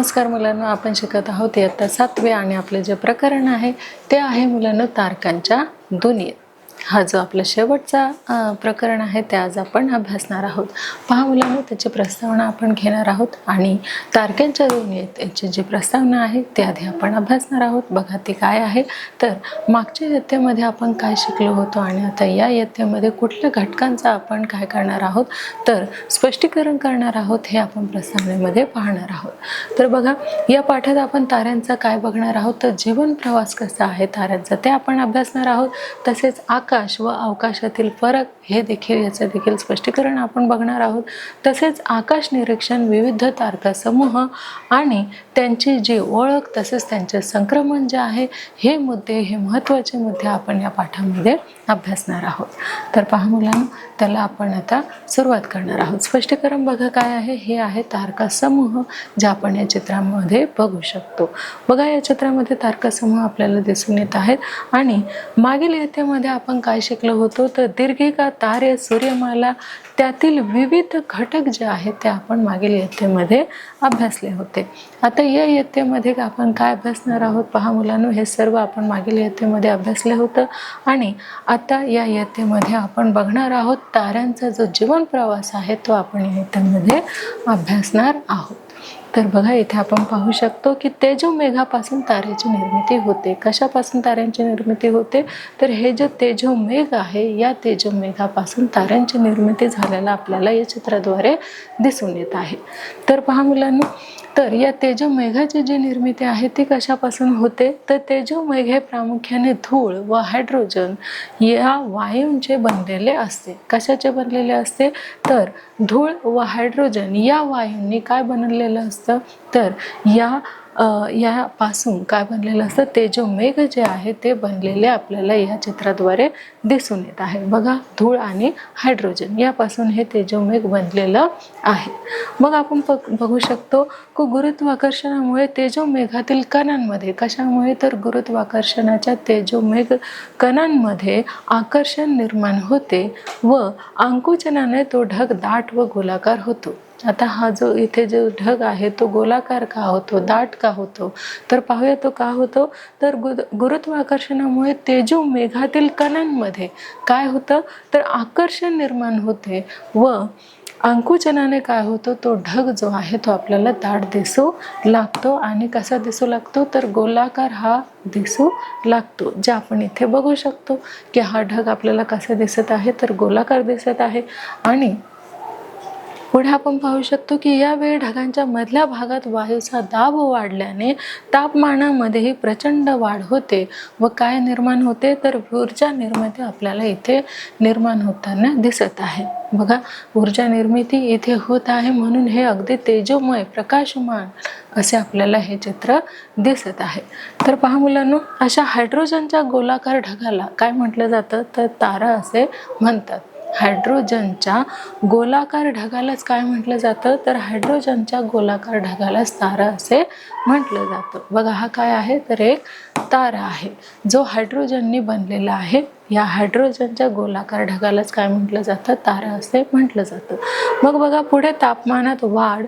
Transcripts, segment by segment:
नमस्कार मुलांनो, आपण शिकत आहोत इयत्ता 7वी आणि आपले जे प्रकरण आहे ते आहे मुलांनो तारकांच्या दुनियेत। हा जो आपला शेवटचा प्रकरण आहे ते आज आपण अभ्यासणार आहोत। पहा मुलांनो, त्याची प्रस्तावना आपण घेणार आहोत आणि तारकांच्या दुनियेत याची जी प्रस्तावना आहे ते आधी आपण अभ्यासणार आहोत। बघा ती काय आहे तर मागच्या इयत्तेमध्ये आपण काय शिकलो होतो आणि आता या इयत्तेमध्ये कुठल्या घटकांचा आपण काय करणार आहोत तर स्पष्टीकरण करणार आहोत, हे आपण प्रस्तावनेमध्ये पाहणार आहोत। तर बघा, या पाठात आपण ताऱ्यांचा काय बघणार आहोत तर जीवन प्रवास कसा आहे ताऱ्यांचा ते आपण अभ्यासणार आहोत। तसेच आकाश व अवकाशातील फरक हे देखील याचे देखील स्पष्टीकरण आपण बघणार आहोत। तसेच आकाश निरीक्षण, विविध तारका समूह आणि त्यांची जी ओळख तसेच त्यांचे संक्रमण जे आहे हे महत्त्वाचे मुद्दे आपण या पाठामध्ये अभ्यासणार आहोत। तर पहा मुलांनो, त्याला आपण आता सुरुवात करणार आहोत। स्पष्टीकरण बघा काय आहे, हे आहे तारका समूह जे आपण या चित्रामध्ये बघू शकतो। बघा, या चित्रामध्ये तारका समूह आपल्याला दिसून येत आहेत आणि मागील इयत्तेमध्ये आपण काय शिकलो होतो तर दीर्घिका, तारे, सूर्यमाला त्यातील विविध घटक जे आहेत ते आपण मागील इयत्तेमध्ये अभ्यासले होते। आता या इयत्तेमध्ये आपण काय अभ्यासणार आहोत पहा मुलांनो, हे सर्व आपण मागील इयत्तेमध्ये अभ्यासले होतं आणि आता या इयत्तेमध्ये आपण बघणार आहोत ताऱ्यांचा जो जीवन प्रवास आहे तो आपण या इयत्तेमध्ये अभ्यासणार आहोत। तर बघा, इथे आपण पाहू शकतो की तेजोमेघापासून ताऱ्याची निर्मिती होते। कशापासून ताऱ्यांची निर्मिती होते तर हे जे तेजोमेघ आहे या तेजोमेघापासून ताऱ्यांची निर्मिती झालेला आपल्याला या चित्राद्वारे दिसून येत आहे। तर पहा मुलांनो, तर या तेजोमेघाची जी निर्मिती आहे ती कशापासून होते तर तेजोमेघ हे प्रामुख्याने धूळ व हायड्रोजन या वायूंचे बनलेले असते। कशाचे बनलेले असते तर धूळ व हायड्रोजन या वायूंनी काय बनलेलं असतं तर यापासून काय बनलेलं असतं, तेजोमेघ जे आहे ते बनलेले आपल्याला या चित्राद्वारे दिसून येत आहे। बघा, धूळ आणि हायड्रोजन यापासून हे तेजोमेघ बनलेलं आहे। मग आपण बघू शकतो की गुरुत्वाकर्षणामुळे तेजोमेघातील कणांमध्ये, कशामुळे तर गुरुत्वाकर्षणाच्या तेजोमेघ कणांमध्ये आकर्षण निर्माण होते व आकुंचनाने तो ढग दाट व गोलाकार होतो। आता हा जो इथे जो ढग आहे तो गोलाकार का होतो, दाट का होतो तर पाहूया तो का होतो तर गुरुत्वाकर्षणामुळे तेजोमेघातील कणांमध्ये काय होतं तर आकर्षण निर्माण होते व आकुंचनाने काय होतो, तो ढग जो आहे तो आपल्याला दाट दिसू लागतो आणि कसा दिसू लागतो तर गोलाकार हा दिसू लागतो। जे आपण इथे बघू शकतो की हा ढग आपल्याला कसा दिसत आहे तर गोलाकार दिसत आहे। आणि पुढे आपण पाहू शकतो की यावेळी ढगांच्या मधल्या भागात वायूचा दाब वाढल्याने तापमानामध्येही प्रचंड वाढ होते व काय निर्माण होते तर ऊर्जा निर्मिती आपल्याला इथे निर्माण होताना दिसत आहे। बघा, ऊर्जा निर्मिती इथे होत आहे म्हणून हे अगदी तेजोमय प्रकाशमान असे आपल्याला हे चित्र दिसत आहे। तर पहा मुलांनो, अशा हायड्रोजनच्या गोलाकार ढगाला काय म्हटलं जातं तर तारा असे म्हणतात। हायड्रोजनच्या गोलाकार ढगालाच काय म्हटलं जातं तर हायड्रोजनच्या गोलाकार ढगालाच तारा असे म्हटलं जातं। बघा, हा काय आहे तर एक तारा आहे जो हायड्रोजननी बनलेला आहे। या हायड्रोजनच्या गोलाकार ढगालाच काय म्हटलं जातं तारा असे म्हटलं जातं। मग बघा, पुढे तापमानात वाढ,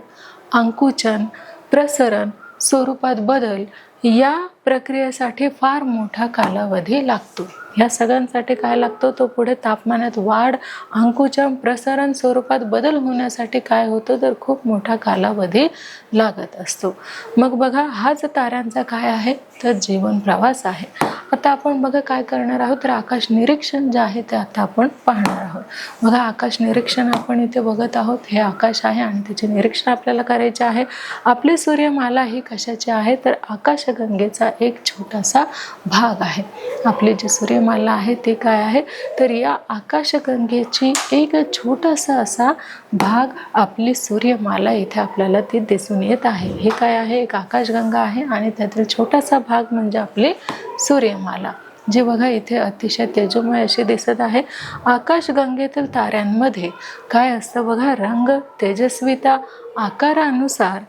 आकुंचन, प्रसरण, स्वरूपात बदल या प्रक्रियेसाठी फार मोठा कालावधी लागतो। या सगळ्यांसाठी काय लागतो तो पुढे तापमानात वाढ, आकुंचन, प्रसरण, स्वरूपात बदल होण्यासाठी काय होतं तर खूप मोठा कालावधी लागत असतो। मग बघा, हाच ताऱ्यांचा काय आहे तर जीवन प्रवास आहे। आता आपण बघा काय करणार आहोत तर आकाश निरीक्षण जे आहे ते आता आपण पाहणार आहोत। बघा, आकाश निरीक्षण आपण इथे बघत आहोत, हे आकाश आहे आणि त्याचे निरीक्षण आपल्याला करायचे आहे। आपली सूर्यमाला ही कशाची आहे तर आकाशगंगेचा एक छोटासा भाग आहे। आपली जी सूर्यमाला आहे ती काय आहे तर या आकाशगंगेची एक छोटासा असा भाग आपली सूर्यमाला इथे आपल्याला ती दिसून येत आहे। हे काय आहे, एक आकाशगंगा आहे आणि त्यातील छोटासा भाग म्हणजे आपली सूर्यमाला, जी बघा इथे अतिशय तेजोमय अशी दिसत आहे। आकाशगंगेतील ताऱ्यांमध्ये काय असतं बघा, रंग, तेजस्विता, आकारानुसार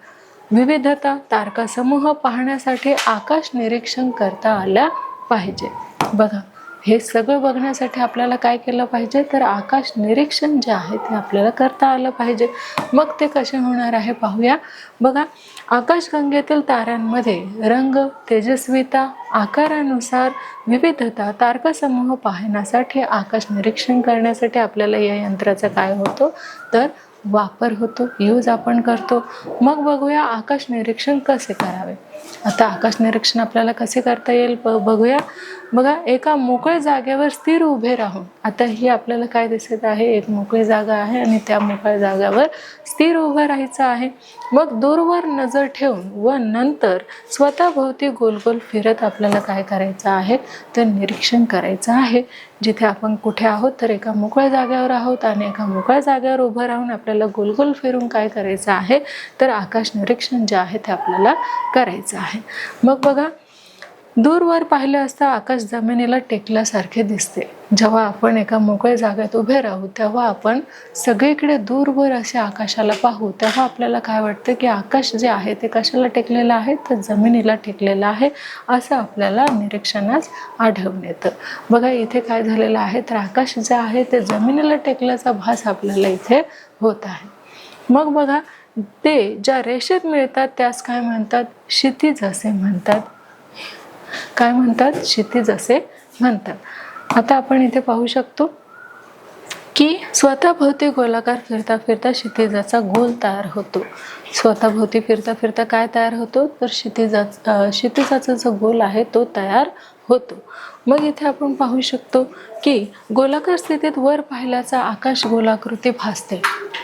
विविधता, तारकासमूह पाहण्यासाठी आकाश निरीक्षण करता आल्या पाहिजे। बघा, हे सगळं बघण्यासाठी आपल्याला काय केलं पाहिजे, तर आकाश निरीक्षण जे आहे ते आपल्याला करता आलं पाहिजे. मग ते कसे होणार आहे पाहूया. बघा, आकाशगंगेतील ताऱ्यांमध्ये रंग, तेजस्विता, आकारानुसार विविधता, तारकासमूह पाहण्यासाठी आकाश निरीक्षण करण्यासाठी आपल्याला या यंत्राचा काय होतो, तर वापर होतो, यूज आपण करतो. मग बघूया आकाश निरीक्षण कसे करावे. आता आकाश निरीक्षण आपल्याला कसे करता येईल बघूया. बघा, एका मोकळ्या जागेवर स्थिर उभे राहून, आता ही आपल्याला काय दिसत आहे, एक मोकळी जागा आहे आणि त्या मोकळ्या जागेवर स्थिर उभं राहायचं आहे. मग दूरवर नजर ठेवून व नंतर स्वतःभोवती गोल गोल फिरत आपल्याला काय करायचं आहे, तर निरीक्षण करायचं आहे. जिथे आपण कुठे आहोत, तर एका मोकळ्या जागेवर आहोत आणि एका मोकळ्या जागेवर उभं राहून आपल्याला गोल गोल फिरून काय करायचं आहे, तर आकाश निरीक्षण जे आहे ते आपल्याला करायचं आहे. मग बघा, दूरवर पाहिलं असता आकाश जमिनीला टेकल्यासारखे दिसते. जेव्हा आपण एका मोकळ्या जागेत उभे राहू तेव्हा आपण सगळीकडे दूरवर असे आकाशाला पाहू, तेव्हा आपल्याला काय वाटतं की आकाश जे आहे ते कशाला टेकलेलं आहे, तर जमिनीला टेकलेलं आहे, असं आपल्याला निरीक्षणास आढळून येतं. बघा, इथे काय झालेलं आहे, तर आकाश जे आहे ते जमिनीला टेकल्याचा भास आपल्याला इथे होत आहे. मग बघा, ते ज्या रेषेत मिळतात त्यास काय म्हणतात, क्षितिज असे म्हणतात. काय म्हणतात, क्षितिज असे म्हणतात. आता आपण इथे पाहू शकतो की स्वतःभोवती गोलाकार फिरता फिरता क्षितिजाचा गोल तयार होतो. स्वतःभोवती फिरता फिरता काय तयार होतो, तर क्षितिजाचा जो गोल आहे तो तयार होतो. मग इथे आपण पाहू शकतो की गोलाकार स्थितीत वर पाहिल्याचा आकाश गोलाकृती भासते.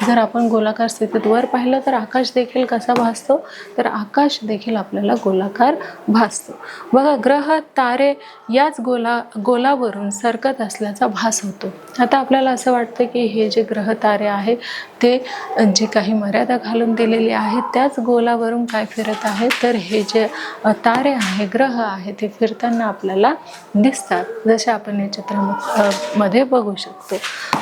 जर आपण गोलाकार स्थितीत वर पाहिलं तर आकाश देखील कसा भासतो, तर आकाश देखील आपल्याला गोलाकार भासतो. बघा, ग्रह तारे याच गोलावरून सरकत असल्याचा भास होतो. आता आपल्याला असं वाटतं की हे जे ग्रह तारे आहे ते जी काही मर्यादा घालून दिलेली आहे त्याच गोलावरून काय फिरत आहे, तर हे जे तारे आहे, ग्रह आहे, ते फिरताना आपल्याला दिसतात, जसे आपण या चित्रामध्ये बघू शकतो.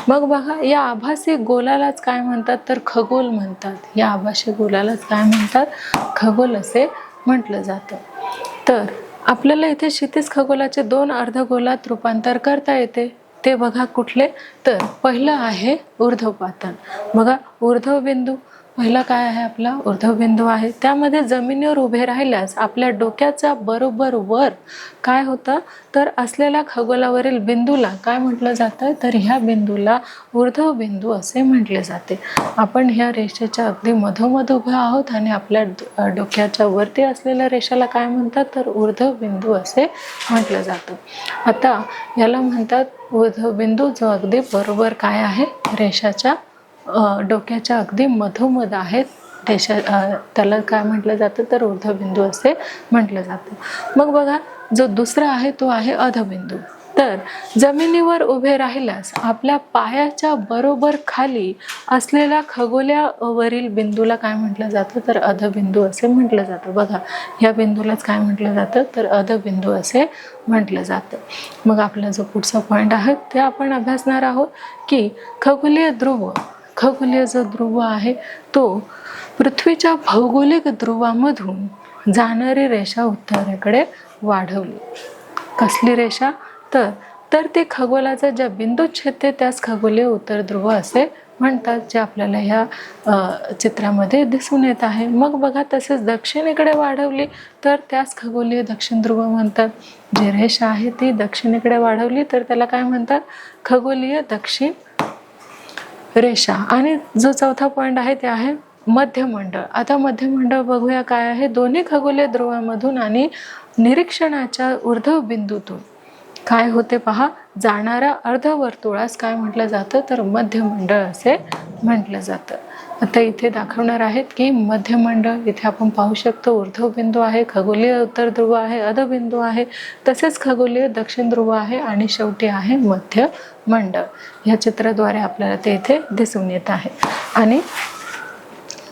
मग बघा, या आभासी गोलालाच काय म्हणतात, तर खगोल म्हणतात. या आभासी गोलालाच काय म्हणतात, खगोल असे म्हटलं जातं. तर आपल्याला इथे क्षितिज खगोलाचे 2 अर्धगोलात रूपांतर करता येते. ते बघा कुठले, तर पहिलं आहे ऊर्ध्वपातन. बघा, ऊर्ध्व बिंदू पहिला काय आहे, आपला ऊर्ध्व बिंदू आहे. त्यामध्ये जमिनीवर उभे राहिल्यास आपल्या डोक्याच्या बरोबर वर काय होतं, तर असलेल्या खगोलावरील बिंदूला काय म्हटलं जातं, तर ह्या बिंदूला ऊर्ध्व बिंदू असे म्हटले जाते. आपण ह्या रेषेच्या अगदी मधोमध उभे आहोत आणि आपल्या डोक्याच्या वरती असलेल्या रेषेला काय म्हणतात, तर ऊर्ध्व बिंदू असे म्हटलं जातं. आता याला म्हणतात ऊर्ध्व बिंदू, जो अगदी बरोबर काय आहे, रेषाच्या डोक्याच्या अगदी मधोमध आहेत. त्याला काय म्हटलं जातं, तर ऊर्ध्वबिंदू असे म्हटलं जातं. मग बघा, जो दुसरा आहे तो आहे अधबिंदू. तर जमिनीवर उभे राहिल्यास आपल्या पायाच्या बरोबर खाली असलेल्या खगोलावरील बिंदूला काय म्हटलं जातं, तर अधबिंदू असे म्हटलं जातं. बघा, ह्या बिंदूलाच काय म्हटलं जातं, तर अधबिंदू असे म्हटलं जातं. मग आपला जो पुढचा पॉईंट आहे ते आपण अभ्यासणार आहोत की खगोलीय जो ध्रुव आहे तो पृथ्वीच्या भौगोलिक ध्रुवामधून जाणारी रेषा उत्तरेकडे वाढवली. कसली रेषा, तर ते खगोलाचा ज्या बिंदूत छेदते त्यास खगोलीय उत्तर ध्रुव असे म्हणतात, जे आपल्याला ह्या चित्रामध्ये दिसून येत आहे. मग बघा, तसेच दक्षिणेकडे वाढवली तर त्यास खगोलीय दक्षिण ध्रुव म्हणतात. जी रेषा आहे ती दक्षिणेकडे वाढवली तर त्याला काय म्हणतात, खगोलीय दक्षिण रेषा. आणि जो चौथा पॉईंट आहे ते आहे मध्यमंडळ. आता मध्यमंडळ बघूया काय आहे. दोन्ही खगोलीय ध्रुवामधून आणि निरीक्षणाच्या ऊर्ध्व बिंदूतून काय होते पहा, जाणाऱ्या अर्धवर्तुळास काय म्हटलं जातं, तर मध्यमंडळ असे म्हटलं जातं. आता इथे दाखवणार आहेत की मध्यमंडळ, इथे आपण पाहू शकतो ऊर्ध्व बिंदू आहे, खगोलीय उत्तर ध्रुव आहे, अधबिंदू आहे, तसेच खगोलीय दक्षिण ध्रुव आहे आणि शेवटी आहे मध्यमंडळ. या चित्राद्वारे आपल्याला ते इथे दिसून येत आहे. आणि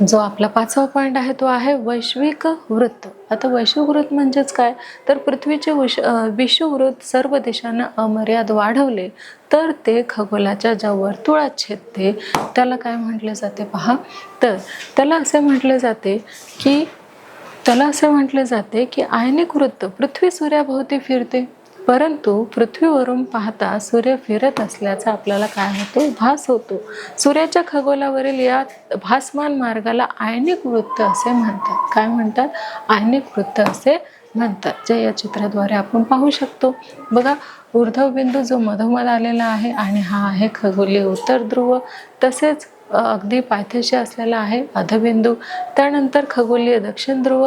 जो आपला 5वा पॉईंट आहे तो आहे वैश्विक वृत्त. आता वैश्विक वृत्त म्हणजेच काय, तर पृथ्वीचे विषुववृत्त सर्व दिशांना अमर्याद वाढवले तर ते खगोलाच्या ज्या वर्तुळात छेदते त्याला काय म्हटले जाते पहा, तर त्याला असे म्हटले जाते की आयनिक वृत्त पृथ्वी सूर्याभोवती फिरते परंतु पृथ्वीवरून पाहता सूर्य फिरत असल्याचा आपल्याला काय होतो, भास होतो. सूर्याच्या खगोलावरील या भासमान मार्गाला आयनिक वृत्त असे म्हणतात. काय म्हणतात? आयनिक वृत्त असे म्हणतात, जे या चित्राद्वारे आपण पाहू शकतो. बघा, ऊर्ध्व बिंदू जो मधोमध आलेला आहे आणि हा आहे खगोलीय उत्तर ध्रुव, तसेच अगदी पायथ्याशी असलेला आहे अधबिंदू, त्यानंतर खगोलीय दक्षिण ध्रुव,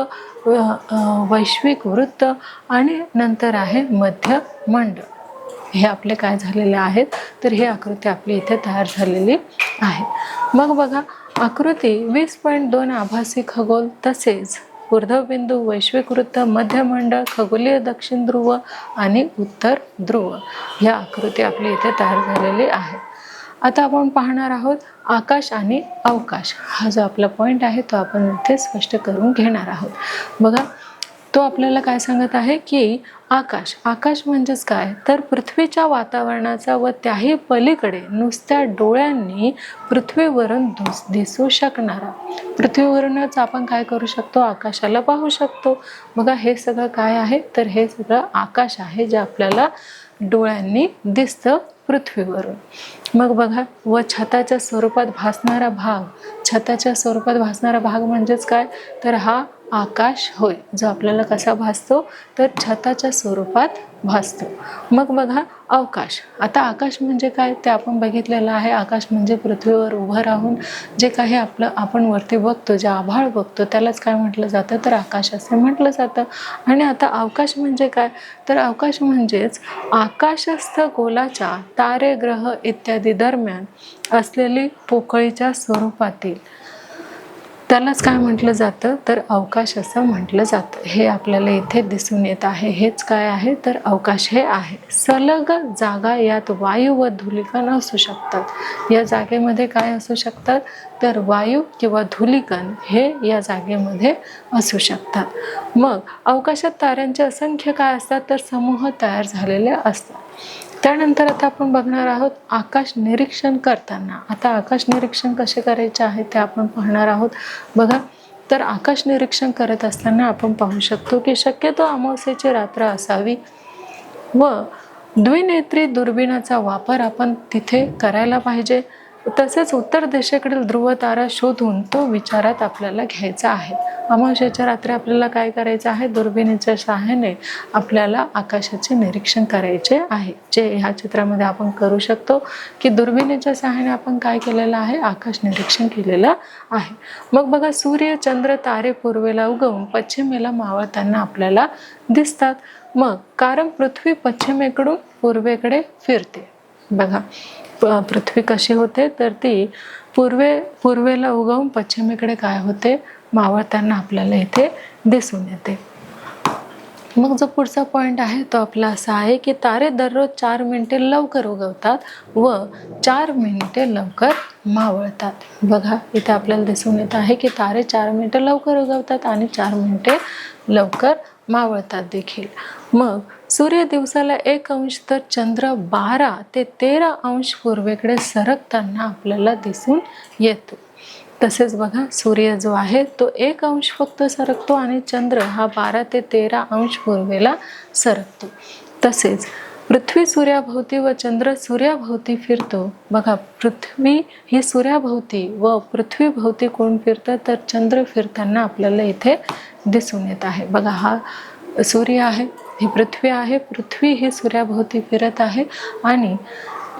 वैश्विक वृत्त आणि नंतर आहे मध्य मंडळ. हे आपले काय झालेले आहेत, तर ही आकृती आपली इथे तयार झालेली आहे. मग बघा, आकृती 20.2 आभासी खगोल, तसेच ऊर्ध्वबिंदू, वैश्विक वृत्त, मध्यमंडळ, खगोलीय दक्षिण ध्रुव आणि उत्तर ध्रुव या आकृती आपली इथे तयार झालेली आहे. आता आपण पाहणार आहोत आकाश आणि अवकाश. हा जो आपला पॉईंट आहे तो आपण इथे स्पष्ट करून घेणार आहोत. बघा, तो आपल्याला काय सांगत आहे की आकाश म्हणजेच काय, तर पृथ्वीच्या वातावरणाचा व त्याही पलीकडे नुसत्या डोळ्यांनी पृथ्वीवरून दिसू शकणारा. पृथ्वीवरूनच आपण काय करू शकतो, आकाशाला पाहू शकतो. बघा, हे सगळं काय आहे, तर हे सगळं आकाश आहे, जे आपल्याला डोळ्यांनी दिसतं पृथ्वीवरून. मग बघा, व छताच्या स्वरूपात भासणारा भाग. छताच्या स्वरूपात भासणारा भाग म्हणजेच काय, तर हा आकाश होय, जो आपल्याला कसा भासतो, तर छताच्या स्वरूपात भासतो. मग बघा अवकाश. आता आकाश म्हणजे काय ते आपण बघितलेलं आहे. आकाश म्हणजे पृथ्वीवर उभं राहून जे काही आपण वरती बघतो, जे आभाळ बघतो, त्यालाच काय म्हटलं जातं, तर आकाश असे म्हटलं जातं. आणि आता अवकाश म्हणजे काय, तर अवकाश म्हणजेच आकाशस्थ गोलाच्या तारे, ग्रह इत्यादी दरम्यान असलेली पोकळीच्या स्वरूपातील, त्यालाच काय म्हटलं जातं, तर अवकाश असं म्हटलं जातं. हे आपल्याला इथे दिसून येत आहे. हेच काय आहे, तर अवकाश हे आहे. सलग जागा, यात वायू व धूलिकण असू शकतात. या जागेमध्ये काय असू शकतात, तर वायू किंवा धूलिकण हे या जागेमध्ये असू शकतात. मग अवकाशात ताऱ्यांचे असंख्य काय असतात, तर समूह तयार झालेले असतात. त्यानंतर आता आपण बघणार आहोत आकाश निरीक्षण करताना. आता आकाश निरीक्षण कसे करायचे आहे ते आपण पाहणार आहोत. बघा, तर आकाश निरीक्षण करत असताना आपण पाहू शकतो की शक्यतो अमावस्येची रात्र असावी व द्विनेत्री दुर्बिणीचा वापर आपण तिथे करायला पाहिजे. तसेच उत्तर दिशेकडील ध्रुव तारा शोधून तो विचारात आपल्याला घ्यायचा आहे. अमावस्येच्या रात्री आपल्याला काय करायचं आहे, दुर्बिणीच्या सहाय्याने आपल्याला आकाशाचे निरीक्षण करायचे आहे, जे ह्या चित्रामध्ये आपण करू शकतो की दुर्बिणीच्या सहाय्याने आपण काय केलेलं आहे, आकाश निरीक्षण केलेलं आहे. मग बघा, सूर्य, चंद्र, तारे पूर्वेला उगवून पश्चिमेला मावळताना आपल्याला दिसतात. मग कारण पृथ्वी पश्चिमेकडून पूर्वेकडे फिरते. बघा, पृथ्वी कशी होते, तर ती पूर्वेला उगवून पश्चिमेकडे काय होते, मावळताना आपल्याला इथे दिसून येते. मग जो पुढचा पॉइंट आहे तो आपला असा आहे की तारे दररोज 4 मिनिटे लवकर उगवतात व 4 मिनिटे लवकर मावळतात. बघा, इथे आपल्याला दिसून येत आहे की तारे 4 मिनिटे लवकर उगवतात आणि 4 मिनिटे लवकर मावळतात देखील. मग सूर्य दिवसाला 1 अंश तर चंद्र 12 ते 13 अंश पूर्वेकडे सरकताना आपल्याला दिसून येतो. तसेच बघा, सूर्य जो आहे तो 1 अंश फक्त सरकतो आणि चंद्र हा 12 ते 13 अंश पूर्वेला सरकतो. तसेच पृथ्वी सूर्याभोवती व चंद्र सूर्याभोवती फिरतो. बघा, पृथ्वी ही सूर्याभोवती व पृथ्वीभोवती कोण फिरतं, तर चंद्र फिरताना आपल्याला इथे दिसून येत आहे. बघा, हा सूर्य आहे, ही पृथ्वी आहे, पृथ्वी ही सूर्याभोवती फिरत आहे आणि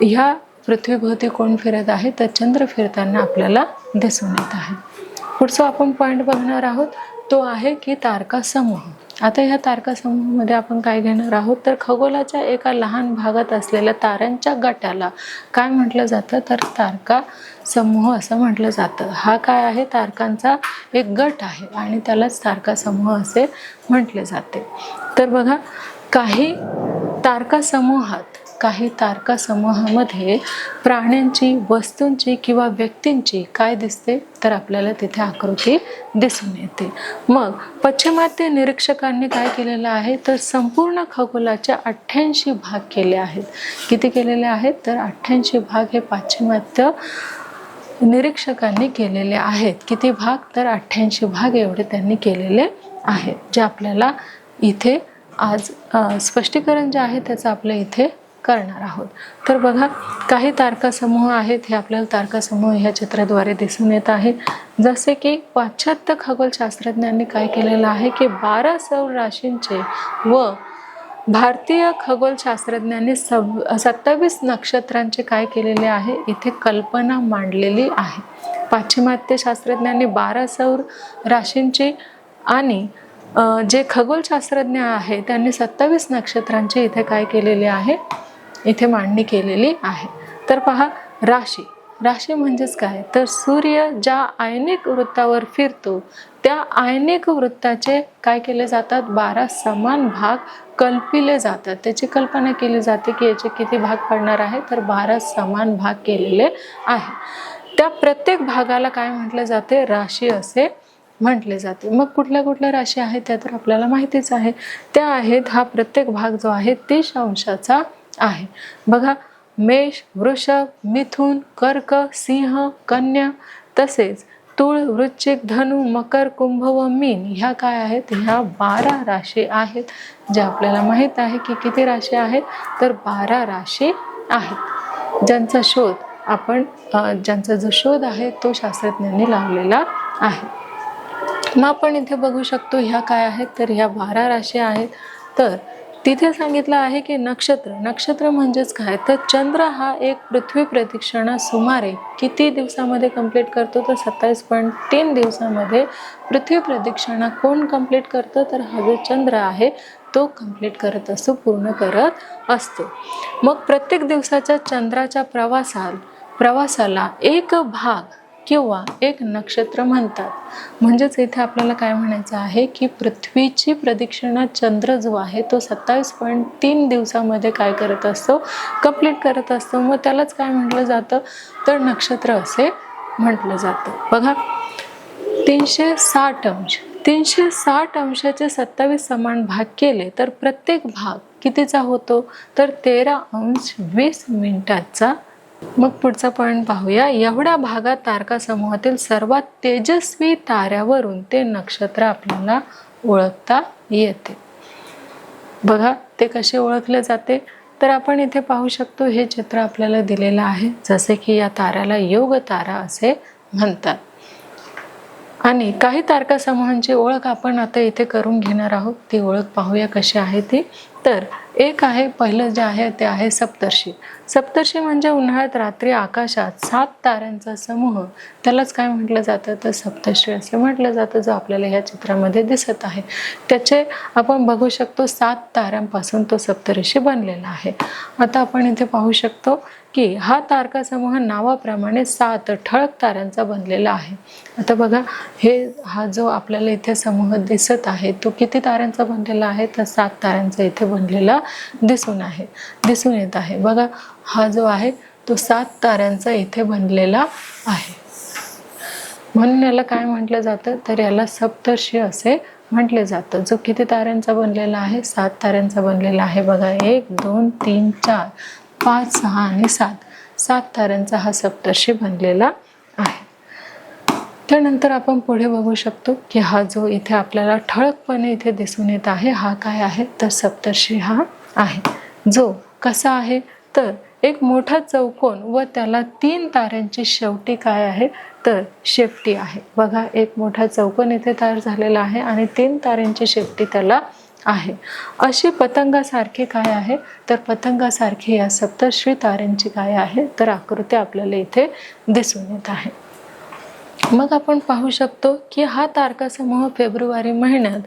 ह्या पृथ्वीभोवती कोण फिरत आहे, तर चंद्र फिरताना आपल्याला दिसून येत आहे. पुढचा आपण पॉईंट बघणार आहोत तो आहे की तारका समूह. आता ह्या तारका समूहामध्ये आपण काय घेणार आहोत, तर खगोलाच्या एका लहान भागात असलेल्या ताऱ्यांच्या गटाला काय म्हटलं जातं, तर तारका समूह असं म्हटलं जातं. हा काय आहे, तारकांचा एक गट आहे आणि त्यालाच तारका समूह असे म्हटले जाते. तर बघा, काही तारका समूहामध्ये प्राण्यांची, वस्तूंची किंवा व्यक्तींची काय दिसते, तर आपल्याला तिथे आकृती दिसून येते. मग पाश्चिमात्य निरीक्षकांनी काय केलेलं आहे, तर संपूर्ण खगोलाचे 88 भाग केले आहेत. किती केलेले आहेत, तर 88 भाग हे पाश्चिमात्य निरीक्षकांनी केलेले आहेत. किती भाग, तर 88 भाग एवढे त्यांनी केलेले आहेत, जे आपल्याला इथे आज स्पष्टीकरण जे आहे त्याचं आपल्या इथे करणार आहोत. तर बघा, काही तारकासमूह आहेत, हे आपल्याला तारकासमूह ह्या चित्राद्वारे दिसून येत आहे. जसे की पाश्चात्य खगोलशास्त्रज्ञांनी काय केलेलं आहे की 12 सौर राशींचे व भारतीय खगोलशास्त्रज्ञांनी 27 नक्षत्रांचे काय केलेले आहे, इथे कल्पना मांडलेली आहे. पाश्चिमात्य शास्त्रज्ञांनी 12 सौर राशींची आणि जे खगोलशास्त्रज्ञ आहे त्यांनी 27 नक्षत्रांची इथे काय केलेले आहे, इथे मांडणी केलेली आहे. तर पहा, राशी राशी म्हणजेच काय, तर सूर्य ज्या आयनिक वृत्तावर फिरतो त्या आयनिक वृत्ताचे काय केले जातात, 12 समान भाग कल्पिले जातात. त्याची कल्पना केली जाते की याचे किती भाग पडणार आहे, तर 12 समान भाग केलेले आहे. त्या प्रत्येक भागाला काय म्हटले जाते, राशी असे म्हटले जाते. मग कुठल्या कुठल्या राशी आहेत त्या तर आपल्याला माहितीच आहे. त्या आहेत, हा प्रत्येक भाग जो आहे 30 अंशाचा आहे. बघा, मेष, वृषभ, मिथुन, कर्क, सिंह, कन्या, तसेच तुळ, वृश्चिक, धनु, मकर, कुंभ व मीन ह्या काय आहेत, ह्या 12 राशी आहेत. जे आपल्याला माहित आहे की किती राशी आहेत, तर 12 राशी आहेत, ज्यांचा जो शोध आहे तो शास्त्रज्ञांनी लावलेला आहे. मग आपण इथे बघू शकतो ह्या काय आहेत, तर ह्या 12 राशी आहेत. तर तिथे सांगितलं आहे की नक्षत्र म्हणजेच काय, तर चंद्र हा एक पृथ्वी प्रदक्षिणा सुमारे किती दिवसामध्ये कंप्लीट करतो, तर 27.3 दिवसामध्ये पृथ्वी प्रदक्षिणा कोण कंप्लीट करतं, तर हा जो चंद्र आहे तो कंप्लीट करत असतो, पूर्ण करत असतो. मग प्रत्येक दिवसाच्या चंद्राच्या प्रवासाला एक भाग किंवा एक नक्षत्र म्हणतात. म्हणजेच इथे आपल्याला काय म्हणायचं आहे की पृथ्वीची प्रदक्षिणा चंद्र जो आहे तो 27.3 दिवसामध्ये काय करत असतो, कंप्लीट करत असतो. मग त्यालाच काय म्हटलं जातं, तर नक्षत्र असे म्हटलं जातं. बघा, 360 अंशाचे 27 समान भाग केले तर प्रत्येक भाग कितीचा होतो, तर 13 अंश 20 मिनिटाचा. मग पुढचा पॉईंट पाहूया. एवढ्या भागात तारकासमूहातील सर्वात तेजस्वी ताऱ्यावरून ते नक्षत्र आपल्याला ओळखता येते. बघा, ते कसे ओळखले जाते, तर आपण इथे पाहू शकतो, हे चित्र आपल्याला दिलेलं आहे. जसे की या ताऱ्याला योग तारा असे म्हणतात. आणि काही तारकासमूहांची ओळख आपण आता इथे करून घेणार आहोत. ती ओळख पाहूया कशी आहे ती. तर एक आहे, पहिलं जे आहे ते आहे सप्तर्षी. सप्तर्षी म्हणजे उन्हाळ्यात रात्री आकाशात 7 ताऱ्यांचा समूह, त्यालाच काय म्हटलं जातं, तर सप्तर्षी असे म्हटलं जातं, जो आपल्याला या चित्रामध्ये दिसत आहे. त्याचे आपण बघू शकतो 7 ताऱ्यांपासून तो सप्तर्षी बनलेला आहे. आता आपण इथे पाहू शकतो की हा तारकासमूह नावाप्रमाणे 7 ठळक ताऱ्यांचा बनलेला आहे. आता बघा, हा जो आपल्याला इथे समूह दिसत आहे तो किती ताऱ्यांचा बनलेला आहे, तर 7 ताऱ्यांचा इथे बनलेला दिसून येत आहे. बघा, हा जो आहे तो 7 ताऱ्यांचा इथे बनलेला आहे. म्हणून याला काय म्हटलं जातं, तर याला सप्तर्षी असे म्हटले जातं. जो किती ताऱ्यांचा बनलेला आहे, 7 ताऱ्यांचा बनलेला आहे. बघा, 1 2 3 4 5 6 आणि 7 ताऱ्यांचा हा सप्तर्षी बनलेला आहे. त्यानंतर आपण पुढे बघू शकतो की हा जो इथे आपल्याला ठळकपणे इथे दिसून येत आहे, हा काय आहे, तर सप्तर्षी हा आहे. जो कसा आहे, तर एक मोठा चौकोन व त्याला 3 ताऱ्यांची शेवटी काय आहे, तर शेपटी आहे. बघा, एक मोठा चौकोन इथे तयार झालेला आहे आणि 3 ताऱ्यांची शेपटी त्याला आहे. अशी पतंगासारखे काय आहे, तर पतंगासारखे या सप्तर्षी ताऱ्यांची काय आहे, तर आकृती आपल्याला इथे दिसून येत आहे. मग आपण पाहू शकतो की हा तारकासमूह फेब्रुवारी महिन्यात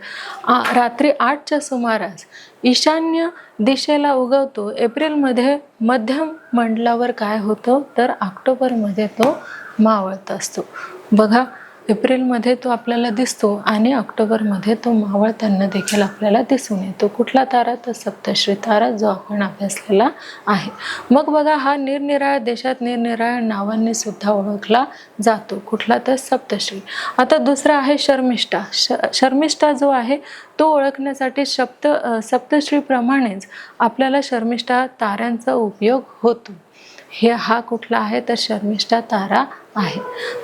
रात्री 8च्या सुमारास ईशान्य दिशेला उगवतो. एप्रिलमध्ये मध्यम मंडलावर काय होतं, तर ऑक्टोबरमध्ये तो मावळत असतो. बघा, एप्रिलमध्ये तो आपल्याला दिसतो आणि ऑक्टोबरमध्ये तो मावळताना देखील आपल्याला दिसून येतो. कुठला तारा, तर सप्तर्षी तारा, जो आपण अभ्यासलेला आहे. मग बघा, हा निरनिराळ्या देशात निरनिराळ्या नावांनी सुद्धा ओळखला जातो. कुठला, तर सप्तर्षी. आता दुसरा आहे शर्मिष्ठा. शर्मिष्ठा जो आहे तो ओळखण्यासाठी सप्तर्षीप्रमाणेच आपल्याला शर्मिष्ठा ताऱ्यांचा उपयोग होतो. हा कुठला आहे तर शर्मिष्ठा तारा आहे.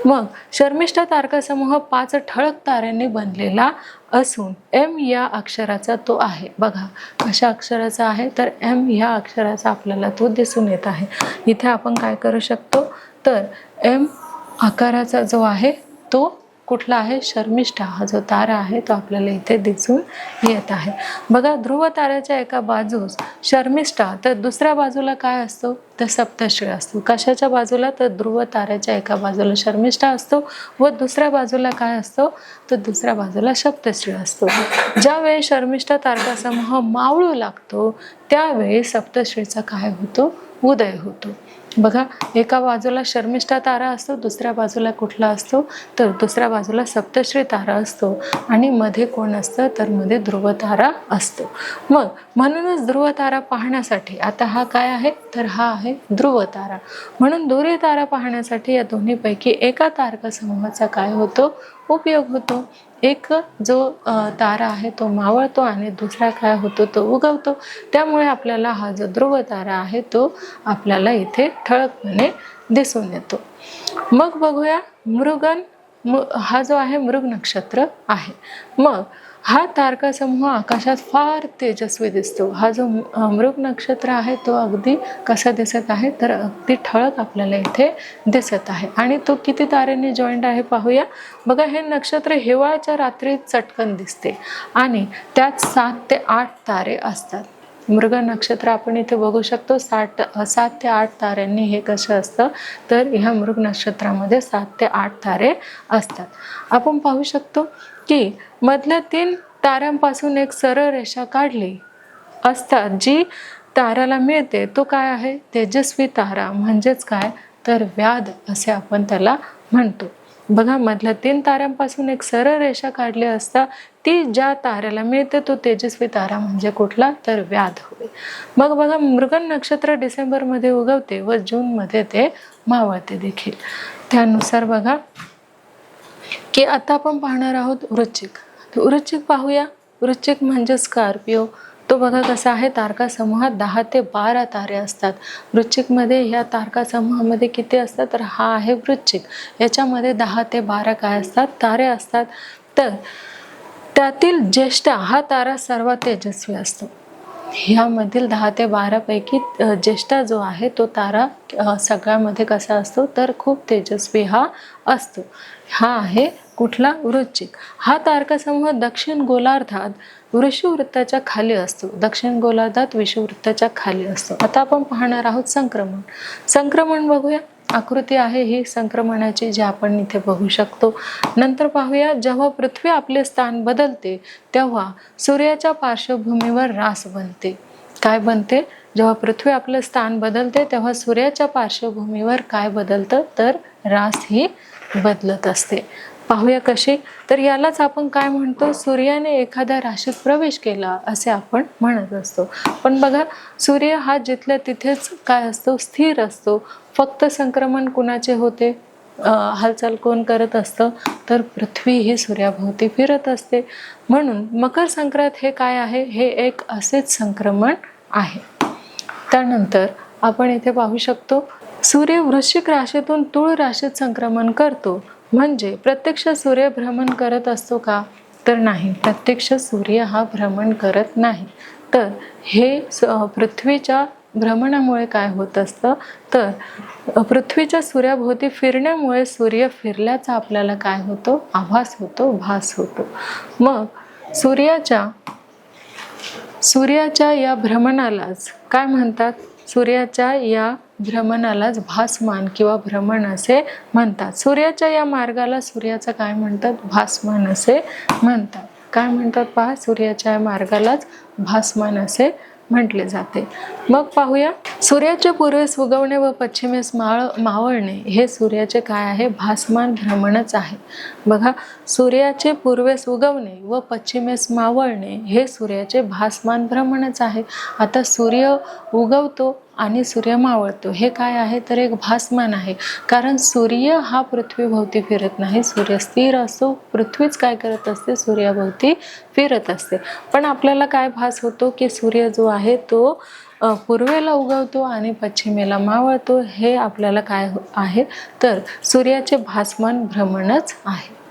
मग शर्मिष्ठा तारकासमूह 5 ठळक ताऱ्यांनी बनलेला असून एम या अक्षराचा तो आहे. बघा कशा अक्षराचा आहे तर एम या अक्षराचा आपल्याला तो दिसून येत आहे. इथे आपण काय करू शकतो तर एम आकाराचा जो आहे तो कुठला आहे शर्मिष्ठा हा जो तारा आहे तो आपल्याला इथे दिसून येत आहे. बघा ध्रुव ताऱ्याच्या एका बाजूस शर्मिष्ठा तर दुसऱ्या बाजूला काय असतो तर सप्तश्री असतो. कशाच्या बाजूला तर ध्रुव ताऱ्याच्या एका बाजूला शर्मिष्ठा असतो व दुसऱ्या बाजूला काय असतो तर दुसऱ्या बाजूला सप्तश्री असतो. ज्यावेळी शर्मिष्ठा तारकासमूह मावळू लागतो त्यावेळी सप्तश्रीचा काय होतो उदय होतो. बघा एका बाजूला शर्मिष्ठा तारा असतो दुसऱ्या बाजूला कुठला असतो तर दुसऱ्या बाजूला सप्तश्री तारा असतो आणि मध्ये कोण असतं तर मध्ये ध्रुव तारा असतो. मग म्हणूनच ध्रुव तारा पाहण्यासाठी आता हा काय आहे तर हा आहे ध्रुव तारा. म्हणून ध्रुव तारा पाहण्यासाठी या दोन्हीपैकी एका तारकासमूहाचा काय होतो उपयोग होतो. एक जो तारा आहे तो मावळतो आणि दुसरा काय होतो तो उगवतो. त्यामुळे आपल्याला हा जो ध्रुव तारा आहे तो आपल्याला इथे ठळकपणे दिसून येतो. मग बघूया मृगन हा जो आहे मृग नक्षत्र आहे. मग हा तारकासमूह आकाशात फार तेजस्वी दिसतो. हा जो मृग नक्षत्र आहे तो अगदी कसा दिसत आहे तर अगदी ठळक आपल्याला इथे दिसत आहे. आणि तो किती ताऱ्यांनी जॉईंट आहे पाहूया. बघा हे नक्षत्र हिवाळ्याच्या रात्री चटकन दिसते आणि त्यात 7 ते 8 तारे असतात. मृग नक्षत्र आपण इथे बघू शकतो 7 ते 8 ताऱ्यांनी हे कसं असतं तर ह्या मृग नक्षत्रामध्ये 7 ते 8 तारे असतात. आपण पाहू शकतो की मधल्या 3 ताऱ्यांपासून एक सरळ रेषा काढली असतात जी ताऱ्याला मिळते तो काय आहे तेजस्वी तारा म्हणजेच काय तर व्याध असे आपण त्याला म्हणतो. बघा मधल्या 3 ताऱ्यांपासून एक सरळ रेषा काढली असता ती ज्या ताऱ्याला मिळते तो तेजस्वी तारा म्हणजे कुठला तर व्याध होय. मग बघा मृगन नक्षत्र डिसेंबरमध्ये उगवते व जूनमध्ये ते मावळते देखील. त्यानुसार बघा की आता आपण पाहणार आहोत वृश्चिक. वृश्चिक पाहूया. वृश्चिक म्हणजे स्कॉर्पिओ. तो बघा कसा आहे तारकासमूहात 10 ते 12 तारे असतात. वृश्चिकमध्ये ह्या तारकासमूहामध्ये किती असतात तर हा आहे वृश्चिक. याच्यामध्ये 10 ते 12 काय असतात तारे असतात. तर त्यातील ज्येष्ठा हा तारा सर्वात तेजस्वी असतो. ह्यामधील 10 ते 12 पैकी ज्येष्ठा जो आहे तो तारा सगळ्यामध्ये कसा असतो तर खूप तेजस्वी हा असतो. हा आहे कुठला वृश्चिक. हा तारकासमूह दक्षिण गोलार्धात विषुववृत्ताच्या खाली असतो. दक्षिण गोलार्धात विषुववृत्ताच्या खाली असतो. आता आपण पाहणार आहोत संक्रमण. संक्रमण बघूया. आकृती आहे ही संक्रमणाची जी आपण इथे बघू शकतो. नंतर पाहूया जेव्हा पृथ्वी आपले स्थान बदलते तेव्हा सूर्याच्या पार्श्वभूमीवर रास बनते. काय बनते जेव्हा पृथ्वी आपलं स्थान बदलते तेव्हा सूर्याच्या पार्श्वभूमीवर काय बदलतं तर रास ही बदलत असते. पाहूया कशी तर यालाच आपण काय म्हणतो सूर्याने एखाद्या राशीत प्रवेश केला असे आपण म्हणत असतो. पण बघा सूर्य हा जिथल्या तिथेच काय असतो स्थिर असतो. फक्त संक्रमण कुणाचे होते हालचाल कोण करत असतं तर पृथ्वी ही सूर्याभोवती फिरत असते. म्हणून मकर संक्रांत हे काय आहे हे एक असेच संक्रमण आहे. त्यानंतर आपण इथे पाहू शकतो सूर्य वृश्चिक राशीतून तुळ राशीत संक्रमण करतो. म्हणजे प्रत्यक्ष सूर्य भ्रमण करत असतो का तर नाही. प्रत्यक्ष सूर्य हा भ्रमण करत नाही. तर हे पृथ्वीच्या भ्रमणामुळे काय होत असतं तर पृथ्वीच्या सूर्याभोवती फिरण्यामुळे सूर्य फिरल्याचा आपल्याला काय होतो आभास होतो भास होतो. मग सूर्याच्या या भ्रमणालाच काय म्हणतात सूर्याच्या या भ्रमणालाच भासमान किंवा भ्रमण असे म्हणतात. सूर्याच्या या मार्गाला सूर्याचं काय म्हणतात भासमान असे म्हणतात. काय म्हणतात पहा सूर्याच्या मार्गालाच भासमान असे म्हटले जाते. मग पाहूया सूर्याचे पूर्वेस उगवणे व पश्चिमेस मावळणे हे सूर्याचे काय आहे भासमान भ्रमणच आहे. बघा सूर्याचे पूर्वेस उगवणे व पश्चिमेस मावळणे हे सूर्याचे भासमान भ्रमणच आहे. आता सूर्य उगवतो आणि सूर्य मावळतो हे काय आहे तर एक भासमान आहे. कारण सूर्य हा पृथ्वीभोवती फिरत नाही. सूर्य स्थिर असतो. पृथ्वीच काय करत असते सूर्याभोवती फिरत असते. पण आपल्याला काय भास होतो की सूर्य जो आहे तो पूर्वेला उगवतो आणि पश्चिमेला मावळतो, हे आपल्याला काय आहे तर सूर्याचे भासमान भ्रमणच आहे.